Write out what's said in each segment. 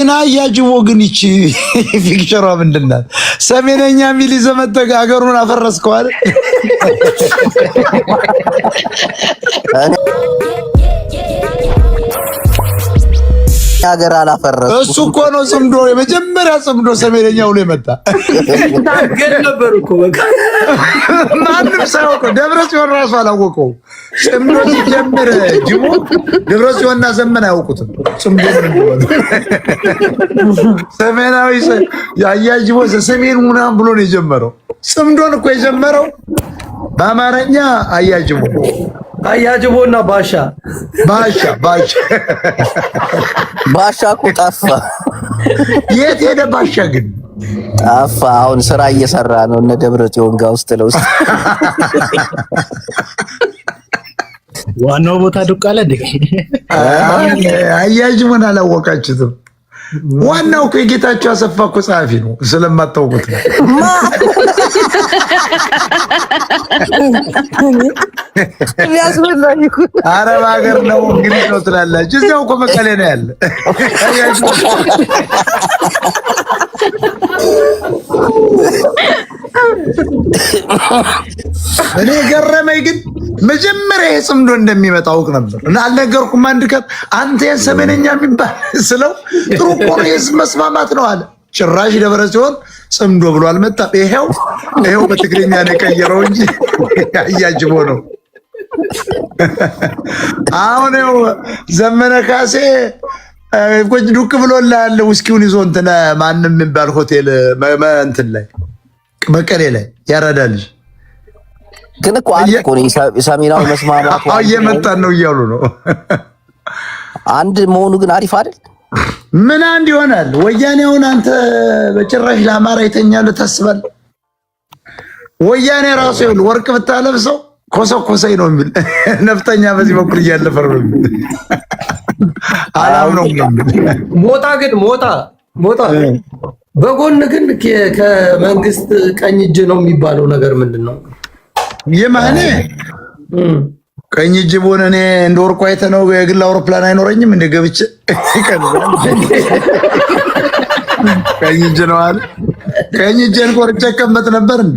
እና ያጅቦ ግን ይቺ ፊክቸሯ ምንድነው? ሰሜነኛ ሚል ዘመተጋ ሀገሩን አፈረስከው አይደል? ሀገር አላፈረስኩ እሱ እኮ ነው ጽምዶ የመጀመሪያ ጽምዶ ሰሜነኛው ላይ መጣ። ታገል ነበር እኮ በቃ ማንም ሳያውቀው ደብረጽዮን ራሱ አላወቀው። ጽምዶ ሲጀምር ጅቦ ደብረጽዮንና ዘመን አያውቁትም። ጽምዶ ምን ሰሜናዊ ያያጅቦ ሰሜን ሙናም ብሎ ነው የጀመረው። ጽምዶን እኮ የጀመረው በአማርኛ አያጅቦ አያጅቦና ባሻ እኮ ጠፋ። የት ሄደ ባሻ? ግን ጠፋ። አሁን ስራ እየሰራ ነው እነ ደብረጽዮን ጋር ውስጥ ለውስጥ። ዋናው ቦታ ዱቃለ እንዴ? አያጅቦን አላወቃችሁትም? ዋናው እኮ የጌታቸው አሰፋ እኮ ጸሐፊ ነው፣ ስለማታውቁት ነው። አረብ ሀገር ነው እንግሊዝ ነው ትላላችሁ። እዚያው እኮ መቀሌ ነው ያለ። እኔ ገረመኝ ግን መጀመሪያ የጽምዶ እንደሚመጣ አውቅ ነበር እና አልነገርኩም። አንድ ቀን አንተ የሰሜነኛ የሚባል ስለው ጥሩ እኮ ነው የህዝብ መስማማት ነው አለ። ጭራሽ ደብረጽዮን ጽምዶ ብሎ አልመጣም። ይሄው በትግርኛ ነው የቀየረው እንጂ አያጅቦ ነው። አሁን ይኸው ዘመነ ካሴ ዱቅ ብሎልሃል ውስኪውን ይዞ እንትን ማንም የሚባል ሆቴል እንትን ላይ መቀሌ ላይ ያራዳል። ግን እኮ አንድ እኮ ነው የሰሜናዊ መስማማት እየመጣን ነው እያሉ ነው። አንድ መሆኑ ግን አሪፍ አይደል? ምን አንድ ይሆናል? ወያኔውን አንተ በጭራሽ ለአማራ የተኛለ ታስባለህ? ወያኔ ራሱ ይሁን ወርቅ ብታለብሰው ኮሰኮሰኝ ነው የሚል ነፍጠኛ በዚህ በኩል እያለፈ ነው የሚል አላም ነው የሚል ሞጣ በጎን ግን ከመንግስት ቀኝ እጅ ነው የሚባለው ነገር ምንድን ነው? የማኔ ቀኝ እጅ በሆነ እኔ እንደ ወርቁ አይተህ ነው የግል አውሮፕላን አይኖረኝም እንደ ገብቼ ቀኝ እጅ ነው አለ። ቀኝ እጄን ቆርጬ እቀመጥ ነበር እንዴ?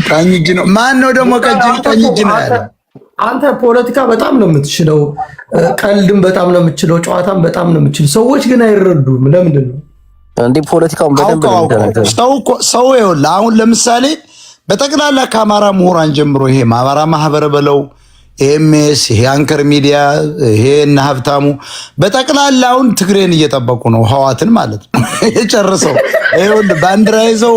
ቀኝ እጅ ነው። ማን ነው ደግሞ ቀኝ እጅ ነው ያለ? አንተ ፖለቲካ በጣም ነው የምትችለው፣ ቀልድም በጣም ነው የምትችለው፣ ጨዋታም በጣም ነው የምትችለው። ሰዎች ግን አይረዱም። ለምንድን ነው እንዴ? ፖለቲካውን በደንብ ሰው ይኸውልህ፣ አሁን ለምሳሌ በጠቅላላ ከአማራ ምሁራን ጀምሮ ይሄ ማህበራ ማህበር በለው ኤምኤስ፣ ይሄ አንከር ሚዲያ፣ ይሄ እነ ሀብታሙ በጠቅላላውን ትግሬን እየጠበቁ ነው፣ ህዋትን ማለት ነው የጨርሰው። ይኸውልህ ባንዲራ ይዘው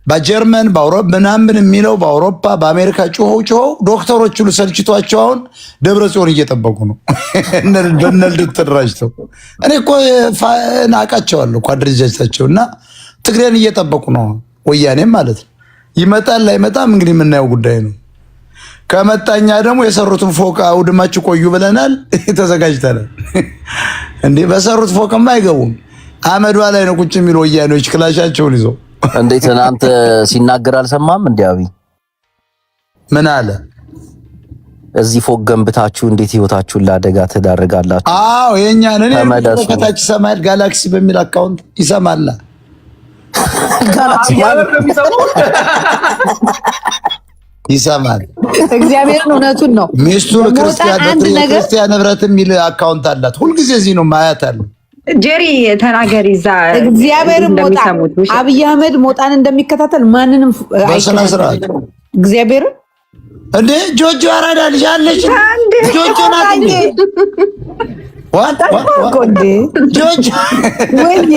በጀርመን በአውሮፓ ምናምን የሚለው በአውሮፓ በአሜሪካ ጮኸው ዶክተሮች ሁሉ ሰልችቷቸው አሁን ደብረጽዮን እየጠበቁ ነው። በነልድ ተደራጅተው እኔ እኮ ናቃቸዋለሁ እኮ አደረጃጀታቸው እና ትግሬን እየጠበቁ ነው። ወያኔም ማለት ነው ይመጣል ላይመጣም እንግዲህ የምናየው ጉዳይ ነው። ከመጣኛ ደግሞ የሰሩትን ፎቅ አውድማችሁ ቆዩ ብለናል፣ ተዘጋጅተናል። እንዴ በሰሩት ፎቅማ አይገቡም። አመዷ ላይ ነው ቁጭ የሚሉ ወያኔዎች ክላሻቸውን ይዘው። እንዴት እናንተ ሲናገር አልሰማም? እንዴ አብይ ምን አለ? እዚህ ፎቅ ገንብታችሁ እንዴት ህይወታችሁን ለአደጋ ትዳርጋላችሁ? አዎ የኛን እኔ ከታች ሰማያት ጋላክሲ በሚል አካውንት ይሰማል። ጋላክሲ ይሰማል። እግዚአብሔርን እውነቱን ነው። ሚስቱ ክርስቲያን ንብረት የሚል አካውንት አላት። ሁልጊዜ እዚህ ነው ማያት አለ። ጄሪ ተናገሪ። እዛ እግዚአብሔርን አብይ አህመድ ሞጣን እንደሚከታተል ማንንም በስነ ስርዓት እግዚአብሔርን እንዴ ጆጆ አራዳ ልጅ አለች። ጆጆ ናት እንዴ? እንዴ ጆጆ ወይዬ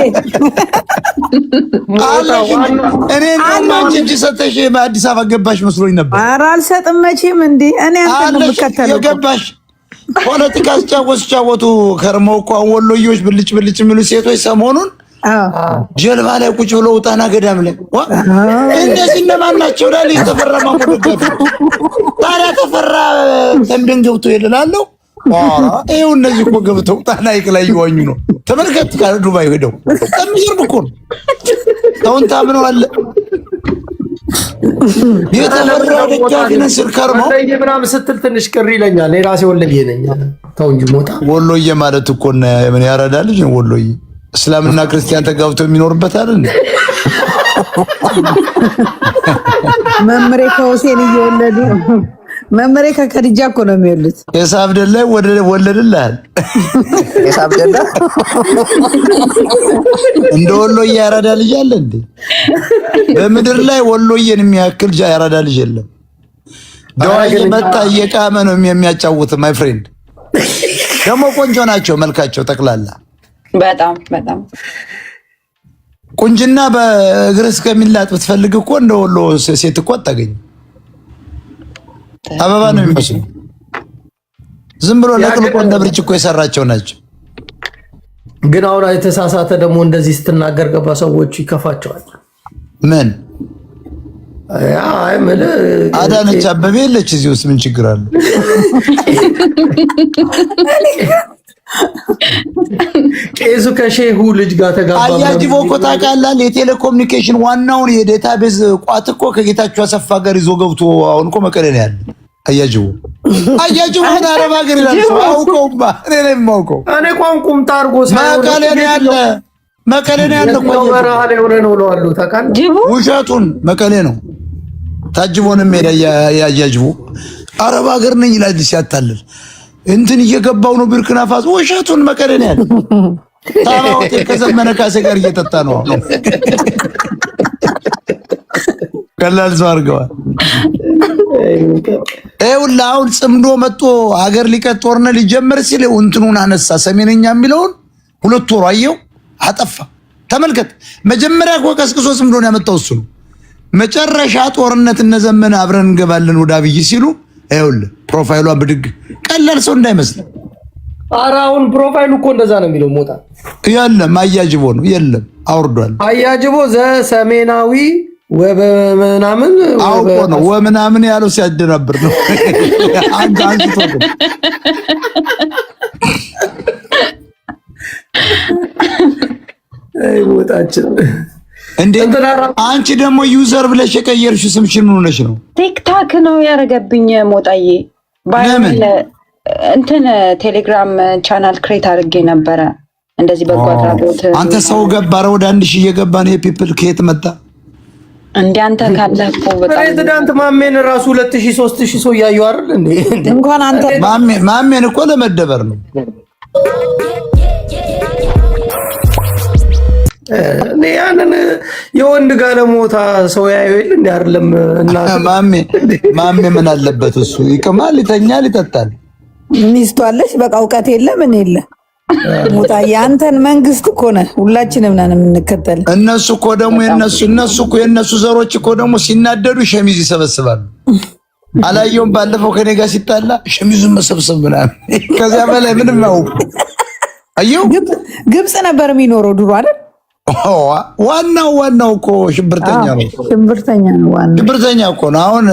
እኔ አንቺ እጅ ሰተሽ በአዲስ አበባ ገባሽ መስሎኝ ነበር። ኧረ አልሰጥም መቼም። እንዴ እኔ አንተ ነው የምከተለው የገባሽ ፖለቲካ ሲጫወቱ ከርመው እኮ ወሎዮች ብልጭ የሚሉ ሴቶች ሰሞኑን ጀልባ ላይ ቁጭ ብለው ጣና ገዳም ላይ እነዚህ እነማን ናቸው? ዳሊ ተፈራ ማሞደበት ታዲያ ተፈራ ተንደን ገብቶ ይላለው። ይኸው እነዚህ እኮ ገብተው ጣና ሐይቅ ላይ እየዋኙ ነው። ተመልከት፣ ዱባይ ሄደው የሚገርም እኮ ነው። አሁን ታምነዋለህ? የተፈራ ደጋፊ ነን ስል ከርመው ምናምን ስትል ትንሽ ቅር ይለኛል። እኔ ራሴ ወለየ ነኝ። ተው እንጂ ሞጣ። ወሎዬ ማለት እኮ ምን ያረዳ ልጅ ነው ወሎዬ። እስላምና ክርስቲያን ተጋብተው የሚኖርበት አይደል? መምሬ ከሁሴን እየወለዱ መምሬ ከከድጃ እኮ ነው የሚወልዱት። የሳብ ደላይ ወለድልሃል። የሳብ ደላ እንደ ወሎዬ ያረዳ ልጅ አለ እንዴ? በምድር ላይ ወሎዬን የሚያክል ያረዳ ልጅ የለም። ደዋዬ መጣ እየቃመ ነው የሚያጫውት ማይ ፍሬንድ። ደግሞ ቆንጆ ናቸው መልካቸው ጠቅላላ በጣም በጣም ቁንጅና በእግር እስከሚላጥ ብትፈልግ እኮ እንደ ወሎ ሴት እኮ አታገኝ። አበባ ነው የሚመስሉ ዝም ብሎ ለቅልቆ እንደ ብርጭቆ የሰራቸው ናቸው። ግን አሁን የተሳሳተ ደግሞ እንደዚህ ስትናገር ገባ ሰዎች ይከፋቸዋል። ምን አይ ምን አዳነች አበቤ የለች እዚህ ውስጥ ምን ችግር አለ? ቄሱ ከሼሁ ልጅ ጋር ተጋባ። አያጅቦ እኮ ታውቃለህ፣ የቴሌኮሙኒኬሽን ዋናውን የዴታቤዝ ቋት እኮ ከጌታቸው አሰፋ ጋር ይዞ ገብቶ አሁን እኮ መቀሌ ነው ያለ። አያጅቦ ወደ አረብ ሀገር ይላል። አውቀውማ እኔ ነኝ የማውቀው። እኔ ቋንቁም ታርጎ መቀሌ ነው ያለ። መቀሌ ነው ያለ እኮ በረሃ ላይ ሆነ ነው ለዋሉ ታውቃለህ። ውሸቱን መቀሌ ነው ታጅቦንም ሄደ። ያያጅቦ አረብ ሀገር ነኝ ይላል ሲያታልል እንትን እየገባው ነው ቡርኪና ፋሶ። ውሸቱን መቀሌ ነው ያለ። ታባው ከዘመነ ካሴ ጋር እየጠጣ ነው። ቀላል ሰው አድርገዋል። ይኸውልህ አሁን ጽምዶ መጥቶ ሀገር ሊቀጥ ጦርነት ሊጀምር ሲል እንትኑን አነሳ። ሰሜነኛ የሚለውን 2 ወር አየው አጠፋ። ተመልከት። መጀመሪያ እኮ ቀስቅሶ ጽምዶን ያመጣው እሱ ነው። መጨረሻ ጦርነት እነዘመነ አብረን እንገባለን ወደ አብይ ሲሉ ይኸውልህ ፕሮፋይሏ ብድግ። ቀላል ሰው እንዳይመስል። ኧረ አሁን ፕሮፋይሉ እኮ እንደዛ ነው የሚለው ሞታ። የለም አያጅቦ ነው። የለም አውርዷል። አያጅቦ ዘሰሜናዊ ወበምናምን አውቆ ነው ወምናምን ያለው ሲያደናብር ነው። አንቺ አይ ሞታችን እንዴ! አንቺ ደግሞ ዩዘር ብለሽ የቀየርሽው ስምሽን ምን ሆነሽ ነው? ቲክታክ ነው ያረገብኝ ሞጣዬ። ባይሆን እንትን ቴሌግራም ቻናል ክሬት አድርጌ ነበረ እንደዚህ በጎ አድራጎት። አንተ ሰው ገባረ ወደ 1000 እየገባ ነው። የፒፕል ከየት መጣ እንዴ? አንተ ካለፈ በጣም ፕሬዝዳንት ማሜን ራሱ 2000 3000 ሰው ያዩ አይደል እንዴ? እንኳን አንተ ማሜን እኮ ለመደበር ነው። እኔ ያንን የወንድ ጋለሞታ ሰው ያዩ የለ እንዴ? አይደለም እና ማሜ ምን አለበት እሱ? ይቅማል፣ ይተኛል፣ ይጠጣል። ሚስቱ አለች። በቃ እውቀት የለ ምን የለ። ሞጣ ያንተን መንግስት እኮ ነህ፣ ሁላችንም ነን የምንከተል። እነሱ እኮ ደግሞ የነሱ ዘሮች እኮ ደግሞ ሲናደዱ ሸሚዝ ይሰበስባሉ። አላየውም? ባለፈው ከኔ ጋር ሲጣላ ሸሚዙን መሰብሰብ ምናምን። ከዚያ በላይ ምንም ያው አየው። ግብጽ ነበር የሚኖረው ድሮ አይደል? ዋናው እኮ ሽብርተኛ ነው። ሽብርተኛ እኮ ነው። አሁን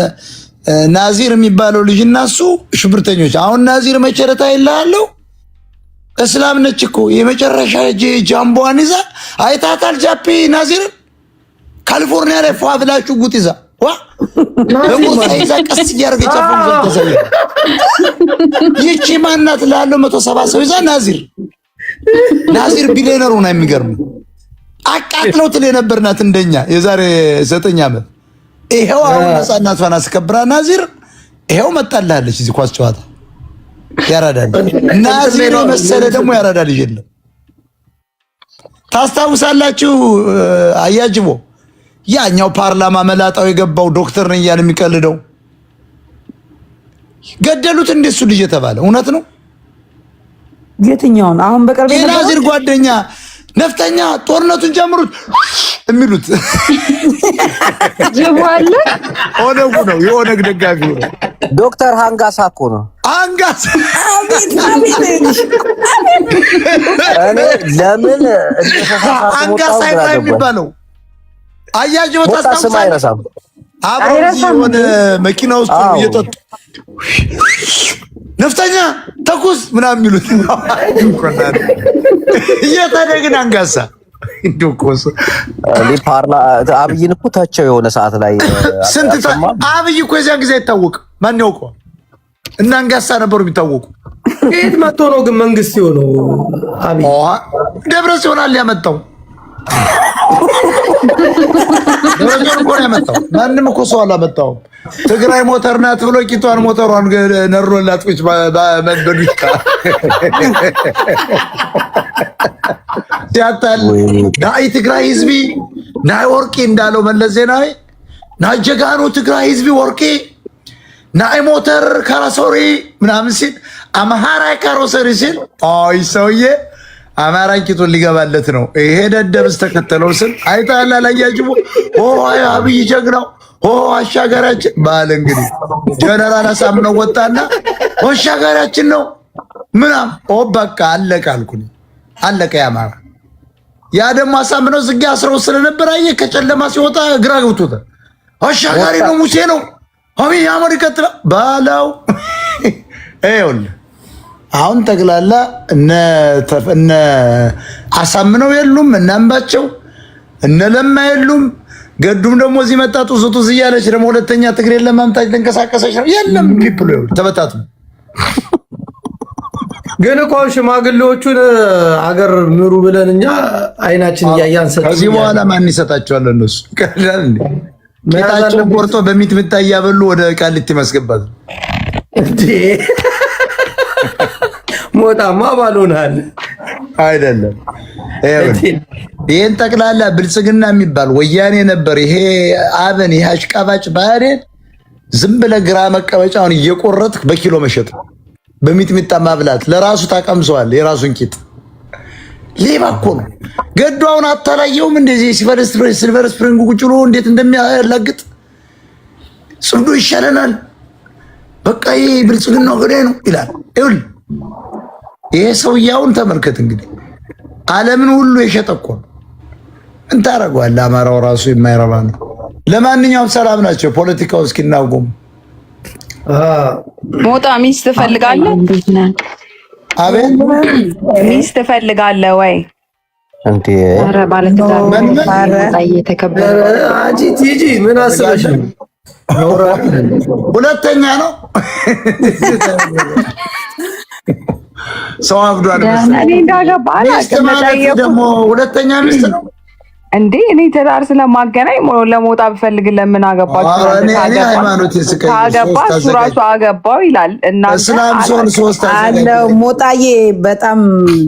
ናዚር የሚባለው ልጅና እሱ ሽብርተኞች። አሁን ናዚር መቸረታ ይላለው እስላም ነች እኮ የመጨረሻ ጃምቦዋን ይዛ አይታታል። ጃፒ ናዚር ካሊፎርኒያ ላይ ፏ ብላችሁ ጉጥ ይዛ በጉጥ ይዛ ቀስ እያደረገች ተሰለ። ይቺ ማናት ላለው 170 ሰው ይዛ ናዚር ቢሊየነሩ ነው። የሚገርም አቃጥለው ትል የነበርናት እንደኛ የዛሬ 9 ዓመት። ይሄው አሁን ነፃነቷን አስከብራ ናዚር ይሄው መጣላለች። እዚህ ኳስ ጨዋታ ያራዳል። ናዚር መሰለ ደግሞ ያራዳል የለም። ታስታውሳላችሁ? አያጅቦ ያኛው ፓርላማ መላጣው የገባው ዶክተር ነኝ እያለ የሚቀልደው ገደሉት። እንደሱ ልጅ የተባለ እውነት ነው። የትኛውን? አሁን በቅርብ የናዚር ጓደኛ ነፍጠኛ ጦርነቱን ጀምሩት የሚሉት ጀዋለ ኦነጉ ነው። የኦነግ ደጋፊ ነው። ዶክተር ሃንጋሳ እኮ ነው። ሃንጋሳ ለምን ሃንጋሳ የሚባለው አያጅቦ ታስታውሳለህ? አብረው የሆነ መኪና ውስጥ እየጠጡ ነፍጠኛ ተኩስ ምናምን የሚሉት እየተደግን አንጋሳ እንደቆስ አብይን እኮ ታቸው የሆነ ሰዓት ላይ ስንት አብይ እኮ የዚያን ጊዜ አይታወቅም። ማን ያውቀዋል? እና አንጋሳ ነበሩ የሚታወቁ። ከየት መጥቶ ነው ግን መንግስት የሆነው? አብይ ደብረ ጽዮን አለ ያመጣው። ደብረ ጽዮን እኮ ነው ያመጣው። ማንም እኮ ሰው አላመጣውም። ትግራይ ሞተር ናት ብሎ ቂጧን ሞተሯን ነሮላት ቁጭ በዱሽቃ ሲያታል። ናይ ትግራይ ህዝቢ ናይ ወርቂ እንዳለው መለስ ዜናዊ ናይ ጀጋኑ ትግራይ ህዝቢ ወርቂ ናይ ሞተር ካሮሰሪ ምናምን ሲል አማራ ካሮሰሪ ሲል አይ ሰውዬ አማራን ቂጡን ሊገባለት ነው። ይሄ ደደብስ ተከተለው ስል አይታላ ላያጅቡ አይ አብይ ጀግናው አሻጋሪያችን ባለ እንግዲህ ጀነራል አሳምነው ወጣና አሻጋሪያችን ነው ምናምን በቃ አለቀ አልኩኝ። አለቀ ያማራ። ያ ደግሞ አሳምነው ዝግ አስረው ስለነበር አየ ከጨለማ ሲወጣ ግራ ገብቶታል። አሻጋሪ ነው ሙሴ ነው አብይ አህመድ ይቀጥላል ባላው ይኸውልህ አሁን ጠቅላላ እነ አሳምነው የሉም፣ እነ አምባቸው እነ ለማ የሉም። ገዱም ደግሞ እዚህ መጣ ጡዝ እያለች ደግሞ ሁለተኛ ትግሬን ለማምጣት ተንቀሳቀሰች ነው። የለም ፒፕል ተበታቱ። ግን እኮ ሽማግሌዎቹን አገር ምሩ ብለን እኛ አይናችን እያያን ሰጥ ከዚህ በኋላ ማን ይሰጣቸዋል? እነሱ ቀላል እንዴ ጌታቸው ቆርጦ በሚጥሚጣ እያበሉ ወደ ቃሊቲ ማስገባት እንዴ? ሞታማ ባልሆናል አይደለም። ይሄን ጠቅላላ ብልጽግና የሚባል ወያኔ ነበር። ይሄ አብን ይሄ አሽቃባጭ ባህሪን ዝም ብለህ ግራ መቀመጫውን እየቆረጥክ በኪሎ መሸጥ በሚጥሚጣ ማብላት ለራሱ ታቀምሰዋል። የራሱን ቂጥ ሌባ እኮ ነው። ገዱ አሁን አታላየውም? እንደዚህ ሲልቨር ስፕሪንግ ቁጭ ብሎ እንዴት እንደሚያላግጥ ጽዱ ይሻለናል። በቃ ይሄ ብልጽግና ገዳይ ነው ይላል። ይኸውልህ ይሄ ሰውዬውን ተመልከት እንግዲህ ዓለምን ሁሉ የሸጠ እኮ ነው። እንታረጋለህ። አማራው ራሱ የማይረባ ነው። ለማንኛውም ሰላም ናቸው። ፖለቲካው እስኪናቆም ሞጣ ሚስት ትፈልጋለህ? አቤት ሚስት ትፈልጋለህ ወይ? እንዴ ኧረ ባለትዳር እየተከበረ አንቺ ቲጂ ምን አስበሽ ነው? ሁለተኛ ነው ሰው አብዷል መሰለኝ። እኔ እንዳገባ ደግሞ ሁለተኛ ሚስት ነው እንዴ? እኔ ትዳር ስለማገናኝ ለሞጣ ብፈልግ ለምን አገባችሁ? ካገባ እሱ ራሱ አገባው ይላል። እስላም ሶን ሶስት አለው ሞጣዬ በጣም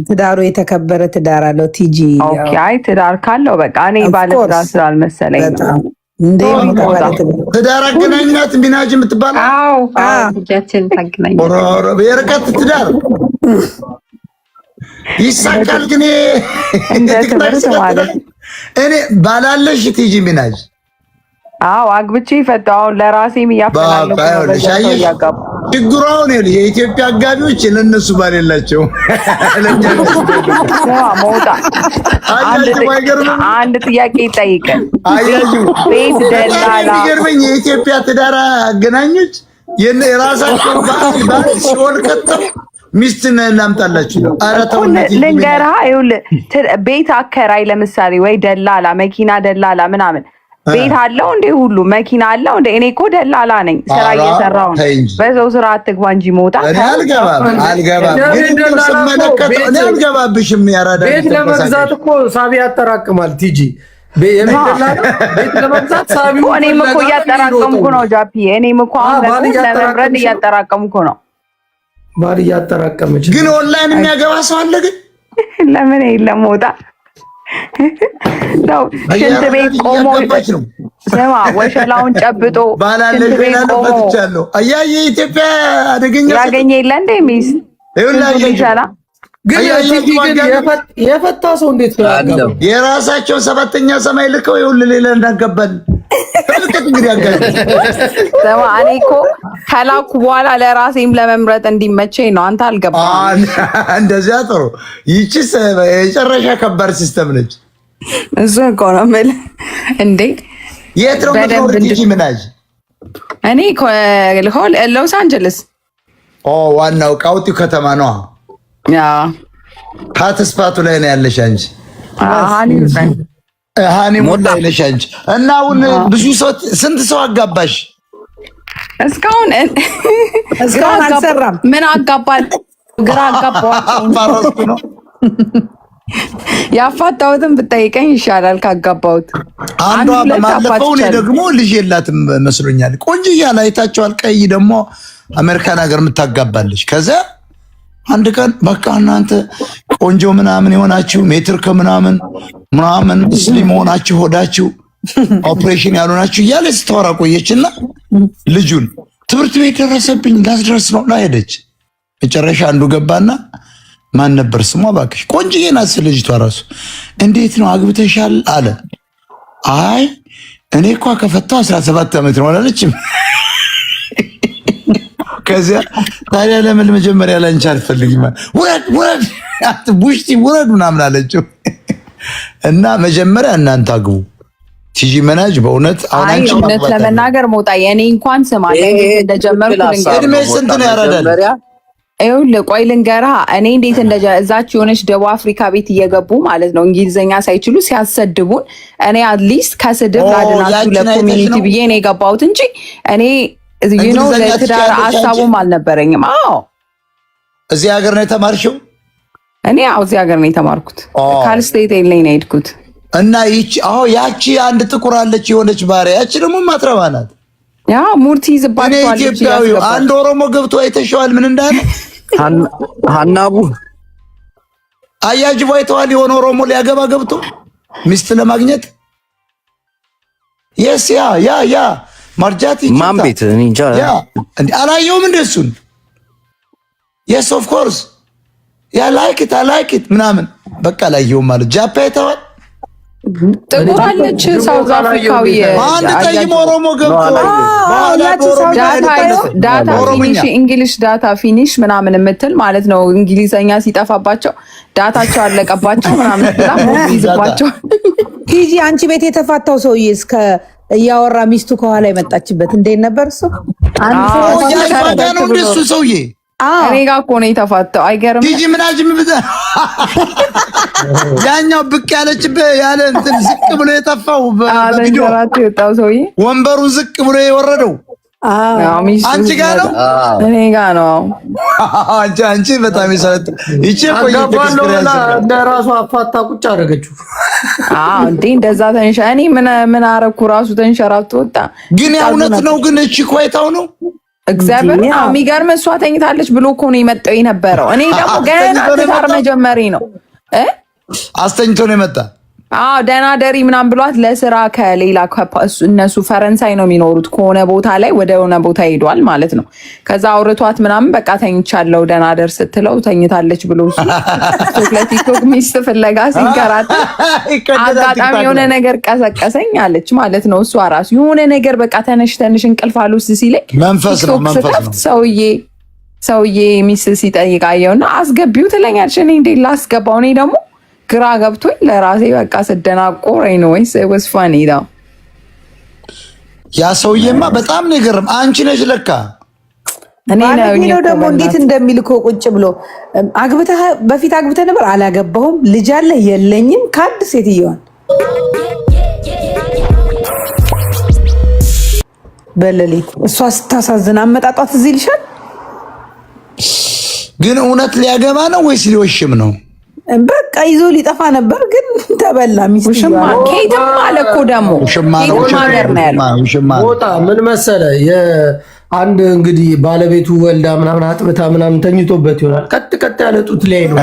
ትዳሩ የተከበረ ትዳር አለው። ቲጂ ኦኬ። አይ ትዳር ካለው በቃ እኔ ባለ ትዳር ስላልመሰለኝ ነው። እንዴ ትዳር አገናኝናት ሚናጅ የምትባል አዎ ልጃችን ታገናኝ የርቀት ትዳር ይሳካል። ግን እንደ ትምህርት ማለት እኔ ባላለሽ ቲጂ ሚናጅ አዎ አግብቼ ፈታው ለራሴም እያፈላለኩ ነው። ችግሩን የኢትዮጵያ አጋቢዎች ለነሱ ባል የላቸው። አንድ ጥያቄ ይጠይቀን። ቤት ደላላ ይገርመኝ የኢትዮጵያ ትዳር አገናኞች የራሳቸው ባል ሲሆን ከተው ሚስትን እናምጣላችሁ ነው። ኧረ ተው ልንገርህ፣ ይኸውልህ ቤት አከራይ ለምሳሌ ወይ ደላላ መኪና ደላላ ምናምን ቤት አለው እንዴ? ሁሉ መኪና አለው እንዴ? እኔ እኮ ደላላ ነኝ፣ ስራ እየሰራው ነው። በዛው ስራ አትግባ እንጂ መውጣ እኔ አልገባብሽም። ያራዳ ቤት ለመግዛት እኮ ሳቢ ያጠራቅማል። ቲጂ ቤት ለመግዛት ሳቢ እኔም እኮ እያጠራቀምኩ ነው። ጃፒ እኔም እኮ አሁን ለመብረድ እያጠራቀምኩ ነው። ባል እያጠራቀመች ግን ኦንላይን የሚያገባ ሰው አለ። ግን ለምን የለም ወጣ ነው ሽንት ቤት ቆሞ ስማ ወሸላውን ጨብጦ ባላለሽ ባላለፈትቻለሁ አያየ ኢትዮጵያ አደገኛ ያገኘ የለ እንደ ሚስ ይኸውልህ ግን የፈታ ሰው እንዴት ነው የራሳቸው ሰባተኛ ሰማይ ልከው ይኸውልህ ሌላ እንዳገባል ተልከት እንግዲህ ያጋጭ ስማ እኔ እኮ ከላኩ በኋላ ለራሴም ለመምረጥ እንዲመቸኝ ነው። አንተ አልገባም። እንደዚያ ጥሩ ይቺስ የጨረሻ ከባድ ሲስተም ነች። እሱ እኮ ነው የምልህ እንዴ የት ነው የምትኖሪው ቲጂ ሚናጅ? እኔ ሎስ አንጀለስ ዋናው ቃውጢው ከተማ ነው። ሀትስፓቱ ላይ ነው ያለሽ አንቺ። ሃኒሙን ላይ ነሽ አንቺ። እና አሁን ብዙ ሰው ስንት ሰው አጋባሽ? እስካሁን አልሰራም። ምን አጋባል? ግራ አጋባዋቸው ነው ያፋታሁትን ብጠይቀኝ ይሻላል ካጋባሁት። አንዷ በማለፈው እኔ ደግሞ ልጅ የላትም መስሎኛል። ቆንጆ አይታችኋል። ቀይ ደግሞ አሜሪካን ሀገር የምታጋባለች። ከዛ አንድ ቀን በቃ እናንተ ቆንጆ ምናምን የሆናችሁ ሜትር ከምናምን ስሊም ሆናችሁ ሆዳችሁ ኦፕሬሽን ያልሆናችሁ እያለ ስተወራ ቆየችና ልጁን ትምህርት ቤት ደረሰብኝ ላስደርስ ነው ሄደች። መጨረሻ አንዱ ገባና ማን ነበር ስሟ? እባክሽ ቆንጆዬ ናት ልጅቷ ራሱ። እንዴት ነው አግብተሻል አለ። አይ እኔ እኮ ከፈታው 17 ዓመት ነው አላለችም። ከዚያ ታዲያ ለምን መጀመሪያ ላይ አንቺ አልፈልግም? ውረድ ቡሽቲ ውረድ ምናምን አለችው። እና መጀመሪያ እናንተ አግቡ። ቲጂ መናጅ በእውነት አሁን አንቺ እውነት ለመናገር ሞጣ የኔ እንኳን ስማ እንደጀመርኩ እድሜ ስንት ነው ያረዳል? ይኸውልህ ቆይ ልንገርህ፣ እኔ እንዴት እዛች የሆነች ደቡብ አፍሪካ ቤት እየገቡ ማለት ነው እንግሊዝኛ ሳይችሉ ሲያሰድቡን፣ እኔ አትሊስት ከስድብ ላድናችሁ ለኮሚኒቲ ብዬ ነው የገባሁት እንጂ እኔ ለትዳር ሀሳቡም አልነበረኝም። አዎ እዚህ ሀገር ነው የተማርሽው? እኔ እዚህ ሀገር ነው የተማርኩት። ካልስቴት ላይ ነው የሄድኩት። እና ያቺ አንድ ጥቁር አለች የሆነች ባሪያ፣ ያቺ ደግሞ ማትረባ ናት። ያ ሙርቲ ይዝባታል። ኢትዮጵያዊ አንድ ኦሮሞ ገብቶ አይተሽዋል? ምን እንዳለ ሀናቡ አያጅቦ አይተዋል? የሆነ ኦሮሞ ሊያገባ ገብቶ ሚስት ለማግኘት የስ ያ ማርጃት ማን ቤት እንጃ አላየውም እንደሱን። የስ ኦፍ ኮርስ ያ ላይክ ኢት ምናምን በቃ አላየውም ማለት ጃፓ አይተዋል? ጥቁር አለች ሳውዝ አፍሪካዊ አንድ ጠይም ኦሮሞ ገብቶ ዳታ ፊኒሽ እንግሊሽ ዳታ ፊኒሽ ምናምን የምትል ማለት ነው። እንግሊዘኛ ሲጠፋባቸው ዳታቸው አለቀባቸው ምናምን ብላ ይዝባቸው። ቲጂ አንቺ ቤት የተፋታው ሰውዬ እስከ እያወራ ሚስቱ ከኋላ የመጣችበት እንዴት ነበር እሱ? አንድ ሰው ነው እንደሱ ሰውዬ እኔ ጋር እኮ ነው የተፋታው። አይገርም? ቲጂ ምናጅም ብዛ ያኛው ብቅ ያለችበት ያለ እንትን ዝቅ ብሎ የጠፋው በቪዲዮ የወጣው ሰውዬ ወንበሩን ዝቅ ብሎ የወረደው አንቺ ጋር ነው? እኔ ጋር ነው። አንቺ በጣም ይሰጥ ይቺ ለራሱ አፋታ ቁጭ አደረገችው። እንዴ እንደዛ ተንሻ እኔ ምን አረኩ? ራሱ ተንሸራቶ ወጣ። ግን እውነት ነው። ግን እቺ ኮይታው ነው እግዚአብሔር የሚገርም እሷ ተኝታለች ብሎ እኮ ነው የመጣው የነበረው። እኔ ደግሞ ገና ትዳር መጀመሪ ነው አስተኝቶ ነው የመጣ። ደህና ደሪ ምናምን ብሏት ለስራ ከሌላ እነሱ ፈረንሳይ ነው የሚኖሩት ከሆነ ቦታ ላይ ወደ ሆነ ቦታ ሄዷል ማለት ነው። ከዛ አውርቷት ምናምን በቃ ተኝቻለሁ ደህና ደር ስትለው ተኝታለች ብሎ ቲክቶክ ሚስት ፍለጋ ሲንከራት አጋጣሚ የሆነ ነገር ቀሰቀሰኝ አለች ማለት ነው። እሷ ራሱ የሆነ ነገር በቃ ተነሽ እንቅልፍ አልወስድ ሲለኝ መንፈስ ነው ሰውዬ ሚስት ሲጠይቅ አየውና አስገቢው ትለኛለች። እኔ እንዴት ላስገባው? እኔ ደግሞ ግራ ገብቶኝ ለራሴ በቃ ስደናቆር ወይስ ወስፋኒ ነው። ያ ሰውዬማ በጣም ነው የገረም። አንቺ ነሽ ለካ እኔ ነው ደግሞ እንዴት እንደሚልኮ ቁጭ ብሎ በፊት አግብተህ ነበር? አላገባሁም። ልጅ አለ? የለኝም። ካድ ሴትዮዋን በሌሊት እሷ ስታሳዝን አመጣጧት እዚህ ይልሻል። ግን እውነት ሊያገባ ነው ወይስ ሊወሽም ነው? በቃ ይዞ ሊጠፋ ነበር ግን ተበላ። ሚስት ከየትም አለ እኮ ደግሞ ቦታ ምን መሰለ አንድ እንግዲህ ባለቤቱ ወልዳ ምናምን አጥብታ ምናምን ተኝቶበት ይሆናል። ቀጥ ያለ ጡት ላይ ነው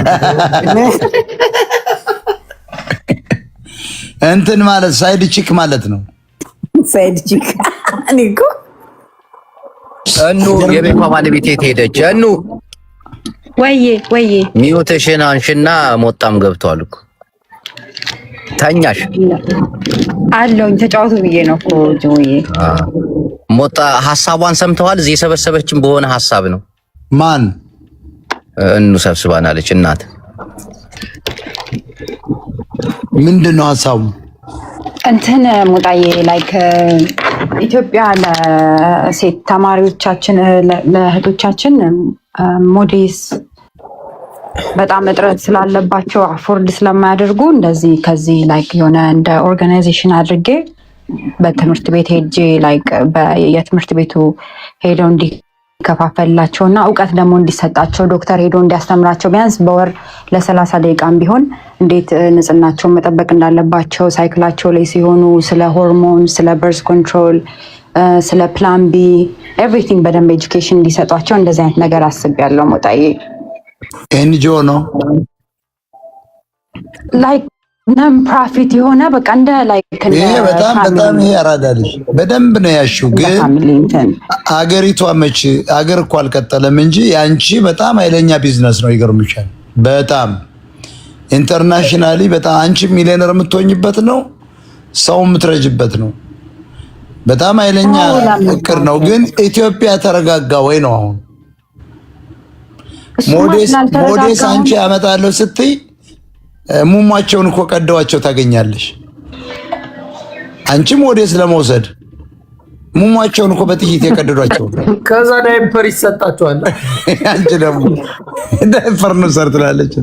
እንትን ማለት ሳይድ ቺክ ማለት ነው። ሳይድ ቺክ እኔኮ የቤቷ ባለቤት የት ሄደች? ወይዬ ሚውትሽን አንሽና ሞጣም ገብቷል እኮ ተኛሽ አለውኝ ተጫወቱ ብዬ ነው እኮ ጆዬ። ሞጣ ሐሳቧን ሰምተዋል? እዚህ የሰበሰበችን በሆነ ሐሳብ ነው። ማን ሰብስባናለች? እናት ምንድነው ሐሳቡ? እንትን ሞጣዬ ላይክ ኢትዮጵያ ለሴት ተማሪዎቻችን ለእህቶቻችን ሞዴስ በጣም እጥረት ስላለባቸው አፎርድ ስለማያደርጉ እንደዚህ ከዚህ ላይክ የሆነ እንደ ኦርጋናይዜሽን አድርጌ በትምህርት ቤት ሄጄ ላይክ የትምህርት ቤቱ ሄደው እንዲከፋፈላቸውና እውቀት ደግሞ እንዲሰጣቸው ዶክተር ሄዶ እንዲያስተምራቸው ቢያንስ በወር ለ30 ደቂቃም ቢሆን እንዴት ንጽህናቸውን መጠበቅ እንዳለባቸው ሳይክላቸው ላይ ሲሆኑ ስለ ሆርሞን፣ ስለ በርዝ ኮንትሮል፣ ስለ ፕላን ቢ ኤቭሪቲንግ በደንብ ኤጁኬሽን እንዲሰጧቸው እንደዚህ አይነት ነገር አስቤያለሁ። ሞጣዬ ኤንጂኦ ነው ላይክ ነን ፕሮፊት የሆነ በቃ እንደ ላይክ ይሄ በጣም ይሄ አራዳልሽ በደንብ ነው ያልሽው። ግን አገሪቷ መች አገር እኮ አልቀጠለም እንጂ ያንቺ በጣም ኃይለኛ ቢዝነስ ነው። ይገርምሻል። በጣም ኢንተርናሽናሊ በጣም አንቺ ሚሊዮነር የምትሆኝበት ነው፣ ሰው የምትረጅበት ነው። በጣም ኃይለኛ እቅድ ነው። ግን ኢትዮጵያ ተረጋጋ ወይ ነው አሁን? ሞዴስ አንቺ ያመጣለሁ ስትይ ሙሟቸውን እኮ ቀደዋቸው ታገኛለሽ። አንቺ ሞዴስ ለመውሰድ ሙሟቸውን እኮ በጥይት የቀደዷቸው ከዛ ዳይፐር ይሰጣቸዋል። አንቺ ደግሞ ዳይፐር ነው ሰርትላለች።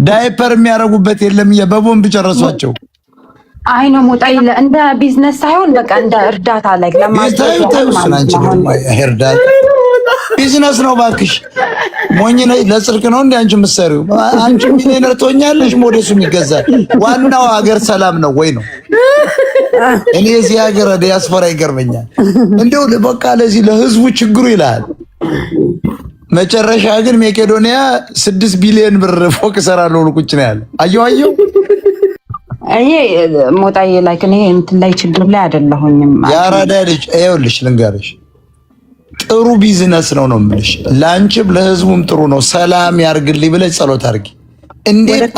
ዳይፐር የሚያረጉበት የለም በቦምብ ጨረሷቸው። አይ ነው ሞጣይ እንደ ቢዝነስ ሳይሆን በቃ እንደ እርዳታ ላይ እርዳታ ቢዝነስ ነው ባክሽ። ሞኝ ነይ ለጽድቅ ነው እንዴ አንቺ የምትሰሪው? አንቺ ሚሊዮነር ትሆኛለሽ፣ ሞዴሱም ይገዛል። ዋናው ሀገር ሰላም ነው ወይ ነው? እኔ እዚህ ሀገር ዲያስፖራ ይገርመኛል። እንደው በቃ ለዚህ ለህዝቡ ችግሩ ይላል። መጨረሻ ግን መቄዶንያ 6 ቢሊዮን ብር ፎቅ እሰራለሁ ቁጭ ነው ያለ። አየሁ እኔ ሞጣዬ ላይክ እኔ እንትን ላይ ችግር ላይ አይደለሁኝም። ያራዳ ልጅ ይኸውልሽ ልንገርሽ ጥሩ ቢዝነስ ነው የምልሽ። ላንቺም ለህዝቡም ጥሩ ነው። ሰላም ያርግልኝ ብለሽ ጸሎት አድርጊ። እንዴት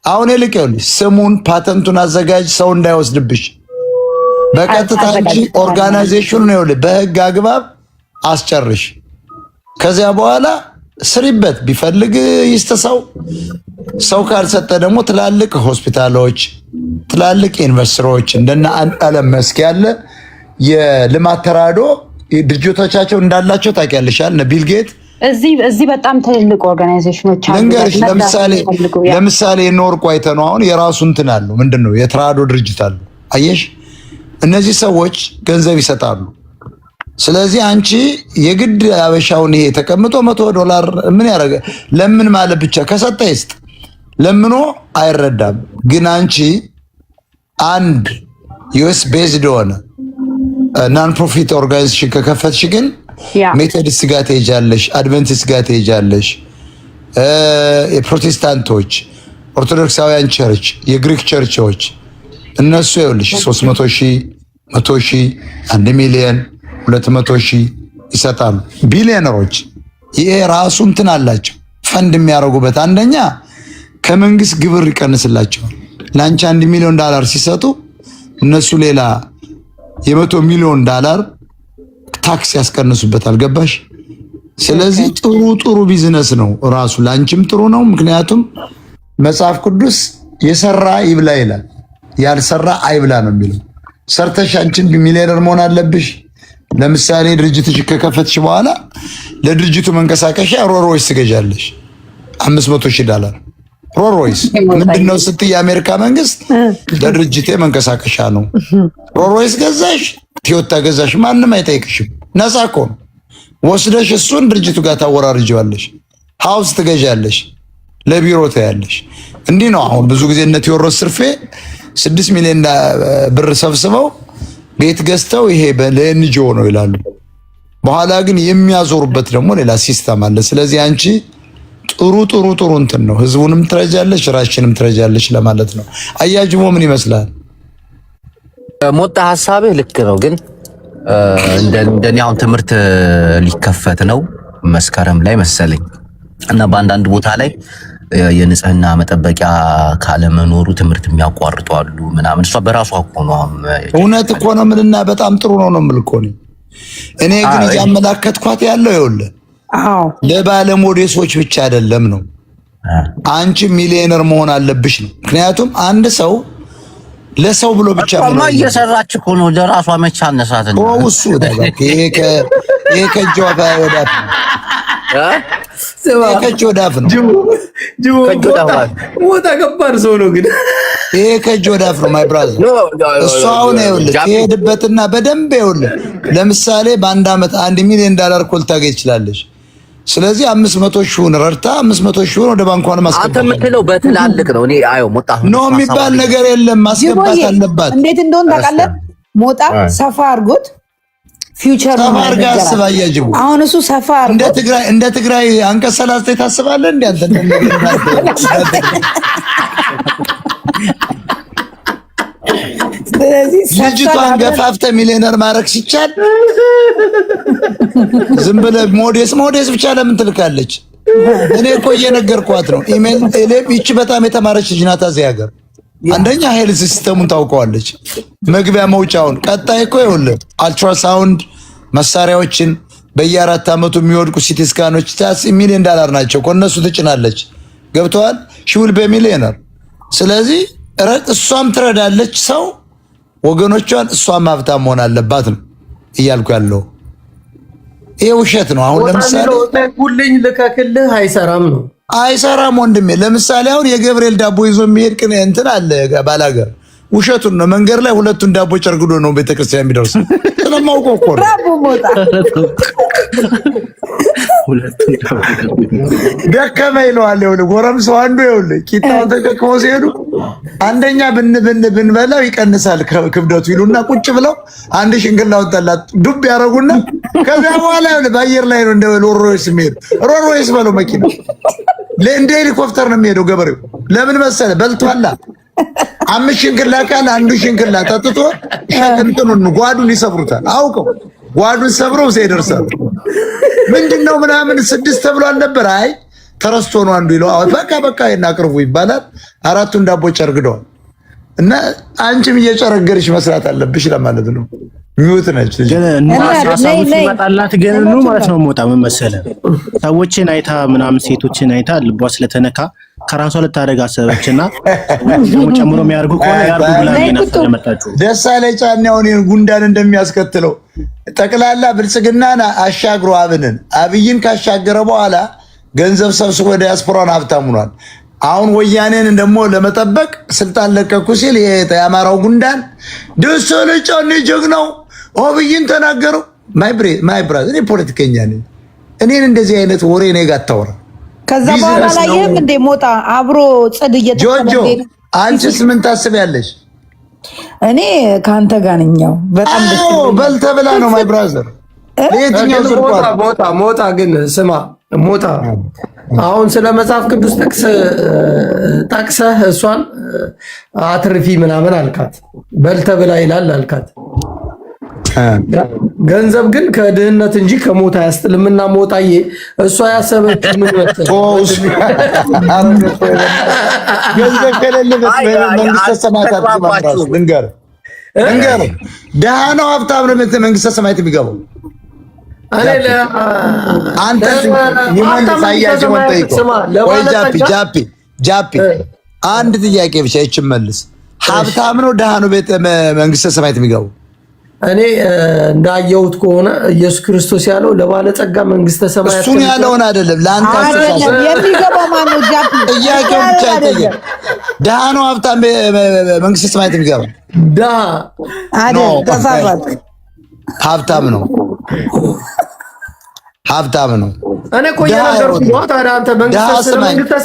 አሁን ይልቅልሽ ስሙን ፓተንቱን አዘጋጅ፣ ሰው እንዳይወስድብሽ በቀጥታ እንጂ ኦርጋናይዜሽኑ ነው በህግ አግባብ አስጨርሽ። ከዚያ በኋላ ስሪበት። ቢፈልግ ይስተሰው ሰው ካልሰጠ ደግሞ ትላልቅ ሆስፒታሎች፣ ትላልቅ ኢንቨስተሮች እንደና አንጣለም መስክ ያለ የልማት ተራድኦ ድርጅቶቻቸው እንዳላቸው ታውቂያለሽ። እነ ቢል ጌት እዚህ በጣም ትልልቅ ኦርጋናይዜሽኖች አሉ። ልንገርሽ ለምሳሌ ኖርኩ አይተህ ነው አሁን የራሱ እንትን አለው። ምንድነው የትራድኦ ድርጅት አለው። አየሽ እነዚህ ሰዎች ገንዘብ ይሰጣሉ። ስለዚህ አንቺ የግድ አበሻውን ይሄ ተቀምጦ $100 ምን ያደርገ ለምን ማለት ብቻ ከሰጠ ይስጥ ለምኖ አይረዳም። ግን አንቺ አንድ ዩኤስ ቤዝድ ሆነ ናን ፕሮፊት ኦርጋናይዜሽን ከከፈትሽ ግን ሜቶዲስት ጋር ትሄጃለሽ፣ አድቨንቲስት ጋር ትሄጃለሽ፣ የፕሮቴስታንቶች፣ ኦርቶዶክሳውያን ቸርች፣ የግሪክ ቸርቾች እነሱ ይኸውልሽ 300,000 100,000 1 ሚሊዮን 200,000 ይሰጣሉ። ቢሊዮነሮች ይሄ ራሱ እንትን አላቸው ፈንድ የሚያደርጉበት። አንደኛ ከመንግስት ግብር ይቀንስላቸዋል። ለአንቺ $1 ሚሊዮን ሲሰጡ እነሱ ሌላ $100 ሚሊዮን ታክስ ያስቀንሱበታል። ገባሽ? ስለዚህ ጥሩ ቢዝነስ ነው ራሱ። ላንቺም ጥሩ ነው። ምክንያቱም መጽሐፍ ቅዱስ የሰራ ይብላ ይላል፣ ያልሰራ አይብላ ነው የሚለው። ሰርተሽ አንቺን ሚሊዮነር መሆን አለብሽ። ለምሳሌ ድርጅትሽ ከከፈትሽ በኋላ ለድርጅቱ መንቀሳቀሻ ሮልሮይስ ትገዣለሽ $500,000 ሮልሮይስ ምንድነው ስትይ የአሜሪካ መንግስት ለድርጅቴ መንቀሳቀሻ ነው ሮልሮይስ ገዛሽ፣ ቶዮታ ገዛሽ፣ ማንም አይጠይቅሽም። ነፃ እኮ ነው። ወስደሽ እሱን ድርጅቱ ጋር ታወራርጂዋለሽ። ሃውስ ትገዣለሽ፣ ለቢሮ ታያለሽ። እንዲህ ነው አሁን ብዙ ጊዜ እነ ቴዎድሮስ ስርፌ 6 ሚሊዮን ብር ሰብስበው ቤት ገዝተው ይሄ ለኤንጂኦ ነው ይላሉ። በኋላ ግን የሚያዞሩበት ደግሞ ሌላ ሲስተም አለ። ስለዚህ አንቺ ጥሩ እንትን ነው። ህዝቡንም ትረጃለሽ፣ ራስሽንም ትረጃለሽ ለማለት ነው። አያጅቦ ምን ይመስላል? ሞጣ ሐሳብህ ልክ ነው። ግን እንደኔ አሁን ትምህርት ሊከፈት ነው መስከረም ላይ መሰለኝ እና በአንዳንድ ቦታ ላይ የንጽህና መጠበቂያ ካለመኖሩ ትምህርት የሚያቋርጡ አሉ ምናምን። እሷ በራሷ እኮ ነው እውነት እኮ ነው ምንና በጣም ጥሩ ነው የምልህ እኮ ነው። እኔ ግን እያመላከትኳት ያለው ይኸውልህ ለባለሞዴሶች ብቻ አይደለም ነው። አንቺ ሚሊዮነር መሆን አለብሽ ነው። ምክንያቱም አንድ ሰው ለሰው ብሎ ብቻ ነው እየሰራች እኮ ነው። ለራሷ መቻ አነሳት ነው እሱ ይሄ ከጆዋ ጋር ወዳፍ ነው ከጆ ዳፍ ነው። ሞጣ ከባድ ሰው ነው ግን ይሄ ከእጅ ወደ አፍ ነው ማይ ብራዘር። እሱ አሁን ይኸውልህ ትሄድበትና በደንብ ይኸውልህ፣ ለምሳሌ በአንድ ዓመት $1 ሚሊዮን እኮ ልታገኝ ትችላለች። ስለዚህ 500 ሺውን ረድታ 500 ሺውን ወደ ባንኳን ማስገባት። አንተ የምትለው በትላልቅ ነው። እኔ አየው ሞጣ ነው የሚባል ነገር የለም። ማስገባት አለባት። እንዴት እንደሆነ ታውቃለህ? ሞጣ ሰፋ አድርጎት ፊውቸር ነው ሰፋ አድርጋ አስባያጅቡ። አሁን እሱ ሰፋ አድርጎት እንደ ትግራይ አንቀጽ 30 ታስባለህ እንዴ አንተ? ስለዚህ ልጅቷን ገፋፍተህ ሚሊዮነር ማድረግ ሲቻል ዝም ብለህ ሞዴስ ብቻ ለምን ትልካለች? እኔ እኮ እየነገርኳት ነው። ኢሜል ይቺ በጣም የተማረች ልጅ ናት። እዚህ ሀገር አንደኛ ሄልዝ ሲስተሙን ታውቀዋለች፣ መግቢያ መውጫውን። ቀጣይ እኮ ይኸውልህ አልትራሳውንድ መሳሪያዎችን በየ4 ዓመቱ የሚወድቁ ሲቲ ስካኖች $1 ሚሊዮን ናቸው። ከነሱ ትጭናለች። ገብተዋል ሺውል በሚሊዮነር። ስለዚህ እሷም ትረዳለች ሰው ወገኖቿን፣ እሷም ሀብታም መሆን አለባት ነው እያልኩ ያለው። ይሄ ውሸት ነው። አሁን ለምሳሌ ሁልኝ ልከክልህ አይሰራም ነው አይሰራም ወንድሜ። ለምሳሌ አሁን የገብርኤል ዳቦ ይዞ የሚሄድ ቅን እንትን አለ ባላገር፣ ውሸቱን ነው። መንገድ ላይ ሁለቱን ዳቦ ጨርግዶ ነው ቤተክርስቲያን የሚደርስ። ስለማውቀው እኮ ደከመኝ ይለዋል። ይኸውልህ ጎረምሳው አንዱ ይኸውልህ ቂጣውን ተቀቅመው ሲሄዱ አንደኛ ብንበላው ይቀንሳል ክብደቱ ይሉና ቁጭ ብለው አንድ ሽንግላ ወጣላት ዱብ ያደረጉና ከዚያ በኋላ ይኸውልህ በአየር ላይ ነው እንደ ሮሮይስ የሚሄዱ። ሮሮይስ በለው መኪና እንደ ሄሊኮፕተር ነው የሚሄደው ገበሬው። ለምን መሰለህ? በልቷላ 5 ሽንክላ ካለ አንዱ ሽንክላ ጠጥቶ እንትኑን ጓዱን ይሰብሩታል። አውቀው ጓዱን ሰብረው እዚያ ይደርሳሉ። ምንድነው ምናምን 6 ተብሏል ነበር። አይ ተረስቶ ነው አንዱ ይለው። በቃ እናቅርቡ ይባላል። 4ቱን ዳቦ ጨርግደዋል። እና አንቺም እየጨረገርሽ መስራት አለብሽ ለማለት ነው። ሚውት ነች ይመጣላት ግን ነው ማለት ነው። ሞጣ ምን መሰለህ ሰዎችን አይታ ምናምን ሴቶችን አይታ ልቧ ስለተነካ ከራሷ ልታደርግ አሰበችና ደግሞ ጨምሮ የሚያርጉ ከሆነ ያርጉ ብላ ለመጣችሁ ደሳለኝ ጫኔውን ጉንዳን እንደሚያስከትለው ጠቅላላ ብልጽግናን አሻግሮ አብይን ካሻገረ በኋላ ገንዘብ ሰብስቦ ዲያስፖራን ሀብታም ሆኗል። አሁን ወያኔን ደግሞ ለመጠበቅ ስልጣን ለቀቁ ሲል የአማራው ጉንዳን ደሳለኝ ጫኔ ጀግናው አብይን ተናገረው። ማይ ብራዘር እኔ ፖለቲከኛ ነኝ። እኔን እንደዚህ አይነት ወሬ እኔ ጋር አታወራ። ከዛ በኋላ ላየም እንደ ሞጣ አብሮ ጽድ ጆጆ አንቺስ ምን ታስቢያለሽ? እኔ ካንተ ጋር ነኛው በጣም ደስ ይላል። በልተ ብላ ነው ማይ ብራዘር። ለየትኛው ሞጣ ግን ስማ ሞጣ አሁን ስለ መጽሐፍ ቅዱስ ጠቅሰህ እሷን አትርፊ ምናምን አልካት። በልተ ብላ ይላል አልካት። ገንዘብ ግን ከድህነት እንጂ ከሞት አያስጥልምና ሞጣዬ እሷ ያሰበችው ምን መሰለህ? ገንዘብ ከሌለበት መንግስተ ሰማያት አትገባም። ልንገርህ ደሃ ነው ሀብታም ነው መንግስተ ሰማያት የሚገባው? አንተ ጃፒ አንድ ጥያቄ ብቻ ይችን መልስ። ሀብታም ነው ደሃ ነው መንግስተ ሰማያት የሚገባው? እኔ እንዳየሁት ከሆነ ኢየሱስ ክርስቶስ ያለው ለባለጸጋ መንግስተ ሰማያት እሱን ያለውን አይደለም ለአንተ አስተሳሰብ የሚገባው ማን ነው? ጃፒ ጥያቄው ብቻ አይደለም። ደሃ ነው ሀብታም መንግስተ ሰማያት የሚገባው? ደሃ አይደል? ተሳሳት። ሀብታም ነው እኔ እኮ እየነገርኩህ ነው። ታዲያ አንተ መንግስተ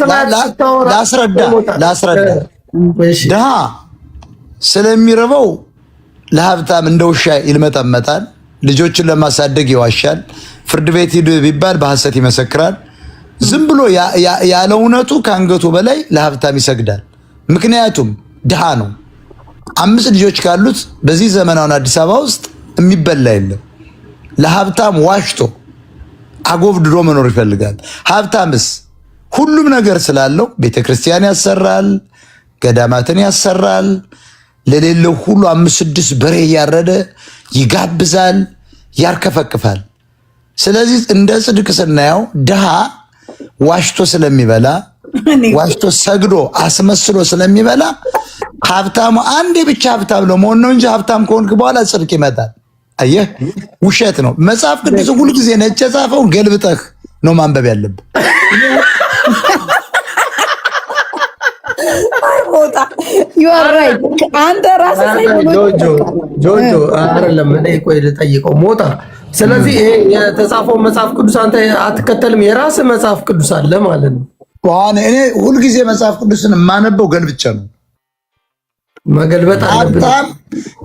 ሰማያት ስታወራ ላስረዳ። ደሃ ስለሚረበው ለሀብታም እንደ ውሻ ይልመጠመጣል። ልጆችን ለማሳደግ ይዋሻል። ፍርድ ቤት ሂድ ቢባል በሐሰት ይመሰክራል። ዝም ብሎ ያለ እውነቱ ከአንገቱ በላይ ለሀብታም ይሰግዳል። ምክንያቱም ድሃ ነው። 5 ልጆች ካሉት በዚህ ዘመናውን አዲስ አበባ ውስጥ የሚበላ የለም። ለሀብታም ዋሽቶ አጎብድዶ መኖር ይፈልጋል። ሀብታምስ ሁሉም ነገር ስላለው ቤተክርስቲያን ያሰራል፣ ገዳማትን ያሰራል። ለሌለው ሁሉ 5-6 በሬ እያረደ ይጋብዛል፣ ያርከፈክፋል። ስለዚህ እንደ ጽድቅ ስናየው ድሃ ዋሽቶ ስለሚበላ ዋሽቶ ሰግዶ አስመስሎ ስለሚበላ ሀብታሙ አንዴ ብቻ ሀብታም ለመሆን ነው እንጂ ሀብታም ከሆንክ በኋላ ጽድቅ ይመጣል። አየህ፣ ውሸት ነው። መጽሐፍ ቅዱስ ሁሉ ጊዜ ነጭ የጻፈውን ገልብጠህ ነው ማንበብ ያለብህ። ሞጣ አንተ ራስህ ጆጆ አይደለም እኔ ቆይ ልጠይቀው ሞጣ። ስለዚህ ይሄ የተጻፈው መጽሐፍ ቅዱስ አንተ አትከተልም፣ የራስህ መጽሐፍ ቅዱስ አለ ማለት ነው። እኔ ሁልጊዜ መጽሐፍ ቅዱስን የማነበው ገልብጬ ነው። መገልበጥ በጣም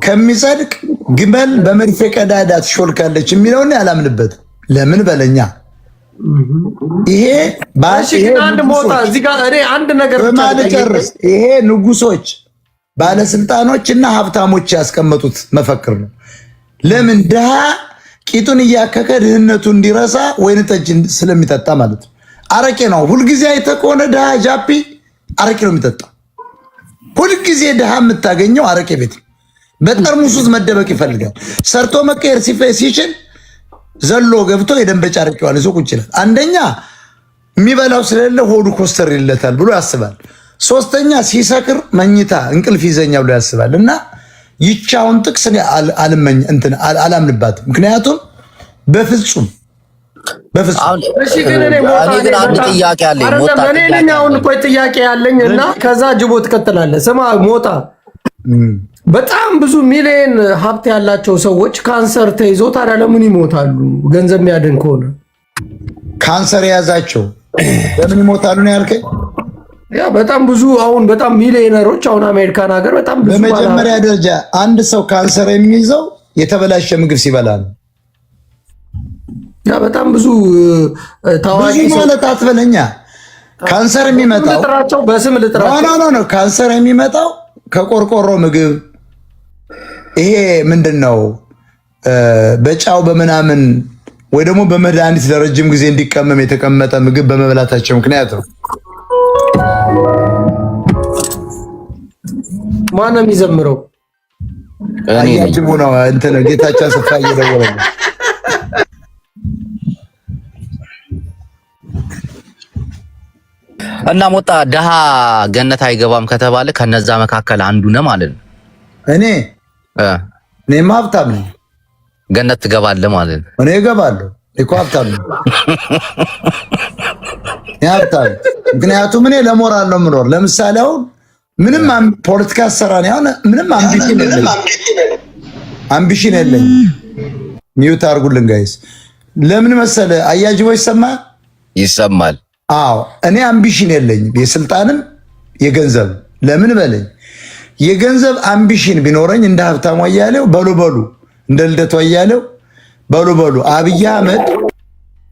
ከሚጸድቅ ግመል በመርፌ ቀዳዳ ትሾልካለች የሚለውን ያላምንበት። ለምን በለኛ ይሄ ባሽ አንድ ሞታ እዚህ ጋር እኔ አንድ ነገር በማልጨርስ ይሄ ንጉሶች ባለስልጣኖች እና ሀብታሞች ያስቀመጡት መፈክር ነው። ለምን ድሃ ቂጡን እያከከ ድህነቱ እንዲረሳ ወይን ጠጅ ስለሚጠጣ ማለት ነው። አረቄ ነው ሁልጊዜ አይተህ ከሆነ ድሃ ጃፒ አረቄ ነው የሚጠጣ። ሁልጊዜ ድሃ የምታገኘው አረቄ ቤት ነው። በጠርሙስ ውስጥ መደበቅ ይፈልጋል። ሰርቶ መቀየር ሲችል ዘሎ ገብቶ የደንበጫ አረቄዋን ይዞ ቁጭ ይላል። አንደኛ የሚበላው ስለሌለ ሆዱ ኮስተር ይለታል ብሎ ያስባል። ሶስተኛ ሲሰክር መኝታ እንቅልፍ ይዘኛ ብሎ ያስባል። እና ይቻውን ጥቅስ አላምንባትም። ምክንያቱም በፍጹም እሺ ግን እኔ ጥያቄ ያለኝ እና ከዛ ጅቦ ትከተላለህ። ስማ ሞጣ በጣም ብዙ ሚሊዮን ሀብት ያላቸው ሰዎች ካንሰር ተይዞ ታዲያ ለምን ይሞታሉ? ገንዘብ የሚያድን ከሆነ ካንሰር የያዛቸው ለምን ይሞታሉ ነው ያልከኝ? ያ በጣም ብዙ አሁን በጣም ሚሊዮነሮች አሁን አሜሪካን ሀገር በጣም ብዙ በመጀመሪያ ደረጃ አንድ ሰው ካንሰር የሚይዘው የተበላሸ ምግብ ሲበላ ነው። ያ በጣም ብዙ ታዋቂ ማለት አትበለኛ። ካንሰር የሚመጣው በስም ልጥራቸው ነው። ካንሰር የሚመጣው ከቆርቆሮ ምግብ ይሄ ምንድነው በጫው በምናምን ወይ ደግሞ በመድኃኒት ለረጅም ጊዜ እንዲቀመም የተቀመጠ ምግብ በመብላታቸው ምክንያት ነው። ማነው የሚዘምረው? አያጅቡ ነው እንትን ጌታቸው አሰፋ እየደወለ ነው። እና ሞጣ ድሃ ገነት አይገባም ከተባለ ከነዛ መካከል አንዱ ነህ ማለት ነው። እኔማ ሀብታም ነኝ። ገነት ትገባለህ ማለት ነው። እኔ እገባለሁ እኮ ሀብታም ነኝ። ሀብታም ምክንያቱም እኔ ለሞራል ነው የምኖር። ለምሳሌ አሁን ምንም ፖለቲካ ሰራ ነው አሁን ምንም አምቢሽን የለኝም። ሚዩት አድርጉልን ጋይስ። ለምን መሰለ አያጅቦ ይሰማል። አዎ እኔ አምቢሽን የለኝም የስልጣንም የገንዘብ። ለምን በለኝ የገንዘብ አምቢሽን ቢኖረኝ እንደ ሀብታሙ አያሌው በሉ እንደ ልደቱ አያሌው በሉ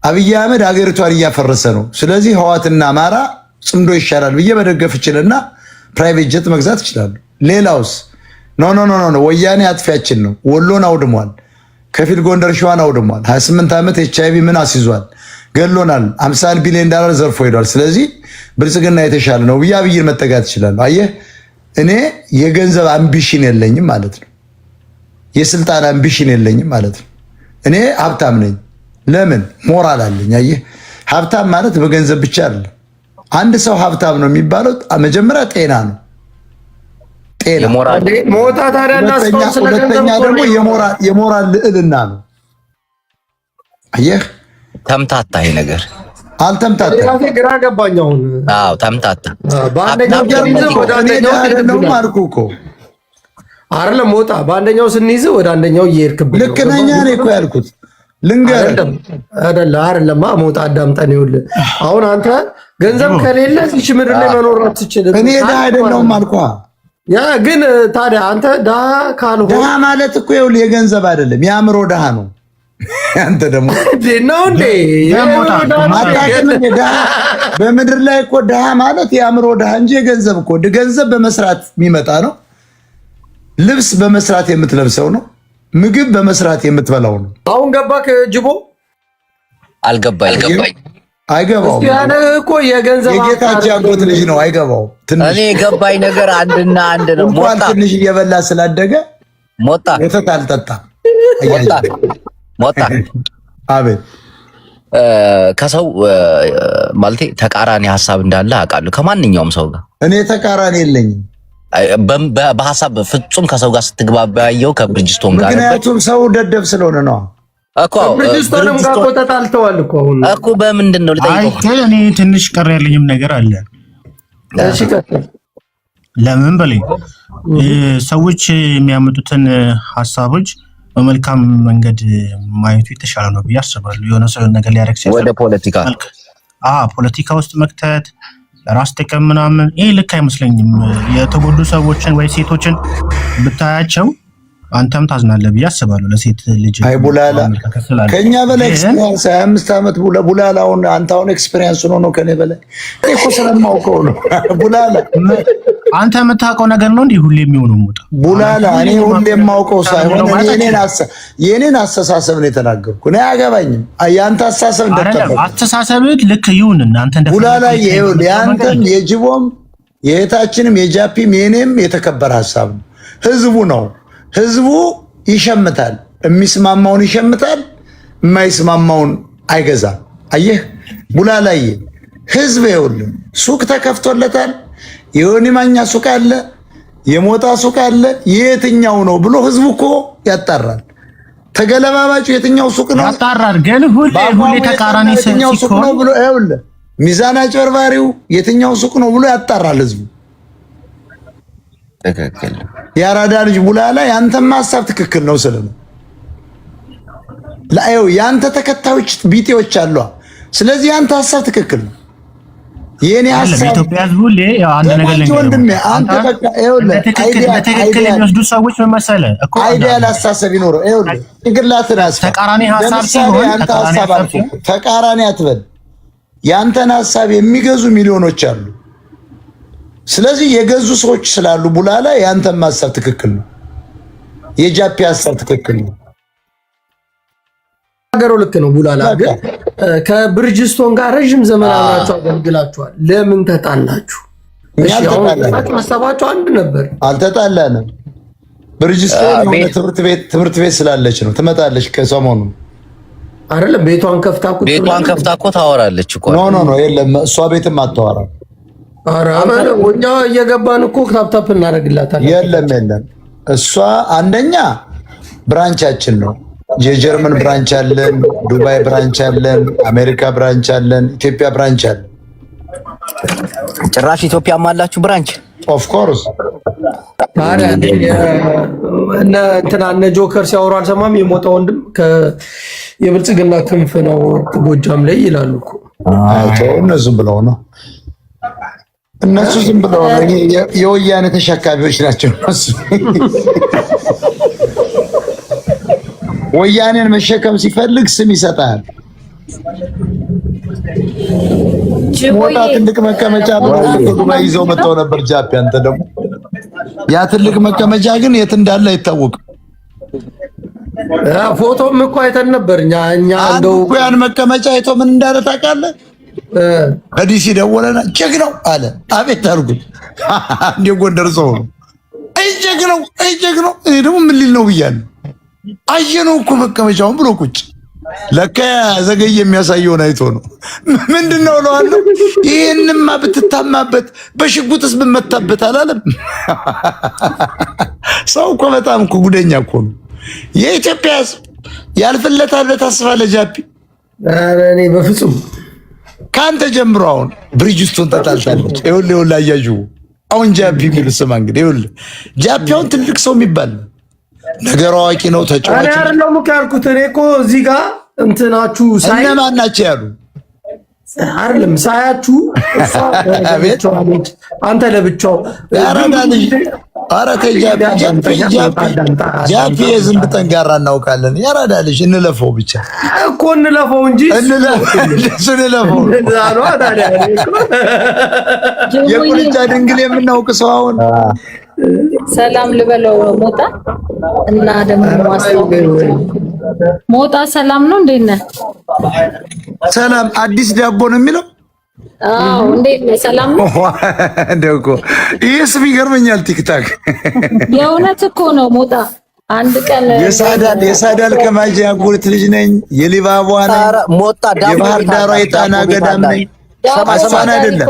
አብይ አህመድ ሀገሪቷን እያፈረሰ ነው። ስለዚህ ህዋትና አማራ ጽምዶ ይሻላል ብዬ መደገፍ ይችላልና ፕራይቬት ጀት መግዛት ይችላሉ። ሌላውስ ኖ ወያኔ አጥፊያችን ነው። ወሎን አውድሟል። ከፊል ጎንደር ሸዋን አውድሟል። 28 ዓመት ኤችአይቪ ምን አስይዟል፣ ገሎናል። 50 ቢሊዮን ዶላር ዘርፎ ሄዷል። ስለዚህ ብልጽግና የተሻለ ነው ብዬ አብይን መጠጋት ይችላል። አየህ እኔ የገንዘብ አምቢሽን የለኝም ማለት ነው። የስልጣን አምቢሽን የለኝም ማለት ነው። እኔ ሀብታም ነኝ። ለምን ሞራል አለኝ። አየህ ሀብታም ማለት በገንዘብ ብቻ አይደለም። አንድ ሰው ሀብታም ነው የሚባለው መጀመሪያ ጤና ነው። ጤና ሞታ ታዲያ ሁለተኛ ደግሞ የሞራል ልዕልና ነው። አየህ ተምታታ ይሄ ነገር አልተምታታ። ግራ ገባኝ አሁን። አዎ ተምታታ። በአንደኛው ወደ አንደኛው አልኩህ እኮ አይደለም ሞታ። በአንደኛው ስንይዝ ወደ አንደኛው እየሄድክብኝ ልክ ነኝ እኔ እኮ ያልኩት ልንገርህ አይደለም ሞታ አዳምጠን። ይኸውልህ አሁን አንተ ገንዘብ ከሌለ እዚህ ምድር ላይ መኖር አትችልም። እኔ ድሃ አይደለሁም አልኩህ። ያ ግን ታዲያ አንተ ድሃ ካልሆነ ድሃ ማለት እኮ ይኸውልህ የገንዘብ አይደለም የአእምሮ ድሃ ነው። አንተ ደግሞ ነው እንዴ በምድር ላይ እኮ ድሃ ማለት የአእምሮ ድሃ እንጂ የገንዘብ እኮ ገንዘብ በመስራት የሚመጣ ነው። ልብስ በመስራት የምትለብሰው ነው። ምግብ በመስራት የምትበላው ነው። አሁን ገባክ ጅቦ? አይገባውም እኮ የገንዘብ የጌታቸው ያጎት ልጅ ነው። አይገባውም። እኔ የገባኝ ነገር አንድና አንድ ነው። እንኳን ትንሽ እየበላ ስላደገ ሞጣ ወተት አልጠጣም። ሞጣ አቤት። ከሰው ማለቴ ተቃራኒ ሀሳብ እንዳለ አውቃለሁ ከማንኛውም ሰው ጋር። እኔ ተቃራኒ የለኝም በሀሳብ ፍጹም ከሰው ጋር ስትግባባ ያየው ከብሪጅስቶን ጋር። ምክንያቱም ሰው ደደብ ስለሆነ ነው እኮ። ብሪጅስቶንም ጋር እኮ ተጣልተዋል እኮ አሁን እኮ። በምንድን ነው ልጠይቀው? እኔ ትንሽ ቀር ያለኝም ነገር አለ። እሺ ቀጥል። ለምን በለኝ ሰዎች የሚያመጡትን ሀሳቦች በመልካም መንገድ ማየቱ የተሻለ ነው ብዬ አስባለሁ። የሆነ ሰው ነገር ሊያደርግ ሲል ወደ ፖለቲካ ፖለቲካ ውስጥ መክተት ራስ ጥቅም ምናምን ይሄ ልክ አይመስለኝም። የተጎዱ ሰዎችን ወይ ሴቶችን ብታያቸው አንተም ታዝናለህ ብዬ አስባለሁ። ለሴት ልጅ አይ ቡላላ ከኛ በላይ ኤክስፒሪየንስ 25 ዓመት ቡላላውን አንተ አሁን ኤክስፒሪየንስ ነው ከኔ በላይ እኮ ስለማውቀው ነው። ቡላላ አንተ የምታውቀው ነገር ነው እንዴ ሁሌ የሚሆነው? ሞጣ ቡላላ እኔ ሁሌ የማውቀው ሳይሆን የኔን አስተሳሰብ ነው የተናገርኩ። እኔ አያገባኝም ያንተ አስተሳሰብ እንደተጠበቀ አስተሳሰብ ልክ ይሁን። እናንተ እንደ ቡላላ ያንተም የጅቦም የእህታችንም የጃፒም የኔም የተከበረ ሐሳብ ነው። ህዝቡ ነው ህዝቡ ይሸምታል። የሚስማማውን ይሸምታል፣ የማይስማማውን አይገዛም። አየህ ቡላላዬ ህዝብ ይኸውልህ ሱቅ ተከፍቶለታል። የሆነ ማኛ ሱቅ አለ፣ የሞጣ ሱቅ አለ። የትኛው ነው ብሎ ህዝቡ እኮ ያጣራል። ተገለባባጩ የትኛው ሱቅ ነው ያጣራል። ግን ሁሌ ተቃራኒ ሱቅ ነው ብሎ ይኸውልህ ሚዛን አጭበርባሪው የትኛው ሱቅ ነው ብሎ ያጣራል ህዝቡ። ትክክል ያራዳ ልጅ ቡላላ ያንተማ ሐሳብ ትክክል ነው ስለምን ላየው ያንተ ተከታዮች ቢጤዎች አሉ። ስለዚህ ያንተ ሐሳብ ትክክል ነው። የኔ ሐሳብ በኢትዮጵያ ህዝብ ሁሌ አንድ ነገር ለኝ ወንድሜ አንተ በቃ ይኸውልህ ትክክል የሚወስዱ ሰዎች ምን መሰለህ እኮ አይዲያል ሐሳብ ይኖረው። ይኸውልህ ጭንቅላትን አስፋ ተቃራኒ ሐሳብ ሲሆን ያንተ ሐሳብ ተቃራኒ አትበል። ያንተን ሐሳብ የሚገዙ ሚሊዮኖች አሉ። ስለዚህ የገዙ ሰዎች ስላሉ ቡላላ ያንተም ሐሳብ ትክክል ነው። የጃፒ ሐሳብ ትክክል ነው። ሀገሩ ልክ ነው። ቡላላ ግን ከብርጅስቶን ጋር ረጅም ዘመን አብራችሁ አገልግላችኋል። ለምን ተጣላችሁ? ሐሳባችሁ አንድ ነበር። አልተጣላንም። ብርጅስቶን ትምህርት ቤት ስላለች ነው ትመጣለች። ከሰሞኑ አይደለም ቤቷን ከፍታ እኮ ታወራለች እኮ ኖ የለም እሷ ቤትም አታወራም። እኛ እየገባን እኮ ታፕታፕ እናደርግላታለን። የለም እሷ አንደኛ ብራንቻችን ነው። የጀርመን ብራንች አለን፣ ዱባይ ብራንች አለን፣ አሜሪካ ብራንች አለን፣ ኢትዮጵያ ብራንች አለን። ጭራሽ ኢትዮጵያም አላችሁ ብራንች? ኦፍ ኮርስ እነ ጆከር ሲያወሩ አልሰማም? የሞጣ ወንድም የብልጽግና ክንፍ ነው ጎጃም ላይ ይላሉ እኮ። እነሱ ብለው ነው እነሱ ዝም ብለው ነው። የወያኔ ተሸካሚዎች ናቸው እነሱ። ወያኔን መሸከም ሲፈልግ ስም ይሰጣል። ሞጣ ትልቅ መቀመጫ ዱባይ ይዘው መጥተው ነበር ጃፒ። አንተ ደግሞ ያ ትልቅ መቀመጫ ግን የት እንዳለ አይታወቅም። ፎቶም እኮ አይተን ነበር እኛ እንደው ያን መቀመጫ አይቶ ምን እንዳለ ታውቃለህ? ከዲሲ ደወለና ጀግናው አለ። አቤት አልኩት። እንደ ጎንደር ሰው ነው። አይ ጀግናው እኔ ደግሞ ምን ሊል ነው ብያለሁ። አየነው እኮ መቀመጫውን ብሎ ቁጭ ለካ ዘገየ የሚያሳየውን አይቶ ነው። ምንድነው እለዋለሁ። ይሄንማ ብትታማበት በሽጉጥስ ብመታበት አላለም። ሰው እኮ በጣም እኮ ጉደኛ እኮ ነው። የኢትዮጵያ ሕዝብ ያልፍለታል ተስፋ ለጃፒ። ኧረ እኔ በፍጹም ካንተ ጀምሮ አሁን ብሪጅስቶን ተጣልታለች። ይኸውልህ አያጁ አሁን ጃፒ የሚል ስማ እንግዲህ ይኸውልህ ጃፒ አሁን ትልቅ ሰው የሚባል ነገር አዋቂ ነው ተጫዋች። እኔ አይደለም እኮ ያልኩት። እኔ እኮ እዚህ ጋር እንትናችሁ እነማን ናቸው ያሉ አይደለም ሳያችሁ አንተ ለብቻው ያረዳልሽ። ኧረ ተይ ጃፒ የዝንብ ጠንጋራ እናውቃለን። ያረዳልሽ እንለፈው ብቻ እኮ እንለፈው እንጂ እንለፈው የቁልጫ ድንግል የምናውቅ ሰው አሁን ሰላም ልበለው ሞጣ እና ደግሞ ሞጣ ሰላም ነው። እንዴት ነህ? ሰላም አዲስ ዳቦ ነው የሚለው። አዎ እንዴት ነህ? ሰላም ነው። እንደው እኮ ይሄ ስም ይገርመኛል። ቲክታክ የእውነት እኮ ነው ሞጣ። አንድ ቀን የሳዳል ከማጂ አጎት ልጅ ነኝ። የሊባቧ ነኝ። የባህር ዳሯ የጣና ገዳም ነኝ። ሰማሳና አይደለም